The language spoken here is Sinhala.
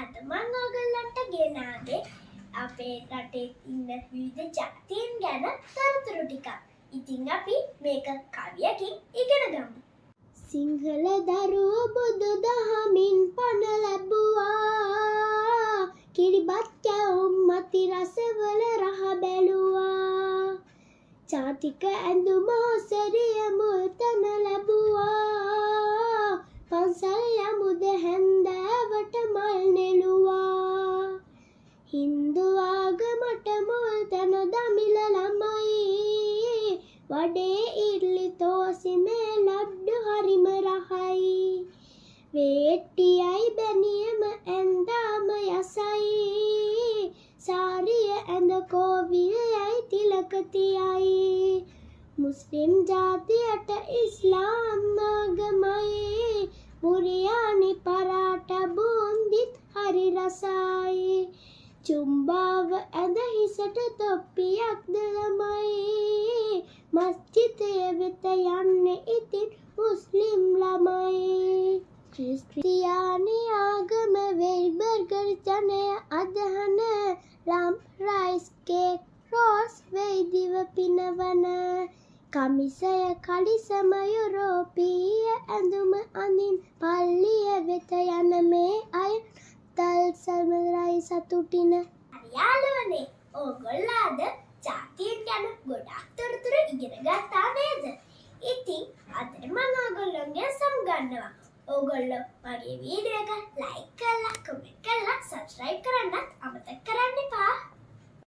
අද මම ඔයගොල්ලන්ට ගෙනාවේ අපේ රටේ ඉන්න විවිධ ජාතීන් ගැන තොරතුරු ටිකක්. ඉතින් අපි මේක කවියකින් ඉගෙන ගමු. සිංහල දරුවෝ බුදු දහමින් පණ ලැබුවා. කිරිබත් කැවුම් මති රසවල රහ බැලුවා. ජාතික ඇඳුම ඔසරිය මුල් තැන ලැබුවා. පන්සල් යමුද හැන්දෑවට මල් නෙළුවා. හින්දු ආගමට මුල් තැන දමිළ ළමයි. වඩේ ඉර්ලි තෝසිමේ ලඩ්ඩු හරිම රහයි. වේට්ටියයි බැනියම ඇන්දාම යසයි. සාරිය ඇඳ කෝවිලයයි තිලක තියයි. මුස්ලිම් ජාතියට ඉස්ලාම් ආගමයි. බුරියානි පරාට බූන්දිත් හරි රසයි. චුම්බාව ඇඳ හිසට තොප්පියක්ද ළමයි. මස්ජිදය වෙත යන්නේ ඉතින් මුස්ලිම් ළමයි. ක්‍රිස්තියානි ආගම වෙයි බර්ගර් ජනය අදහන. ලම් රයිස් කේක් රෝස් වෙයි දිව පිනවන. කමිසය කලිසම යුරෝපීය ඇඳුම අඳින් පල්ලිය වෙත යන මේ අය තල් සමරයි සතුටින. හරි යාළුවනේ, ඕගොල්ලෝ අද ජාතීන් ගැන ගොඩක් තොරතුරු ඉගෙන ගත්තා නේද? ඉතින් අද මම ඕගොල්ලෝගෙන් සමුගන්නවා. ඕගොල්ලෝ මගේ වීඩියෝ එක ලයික් කරලා, කමෙන්ට් කරලා, සබ්ස්ක්‍රයිබ් කරන්නත් අමතක කරන්න එපා.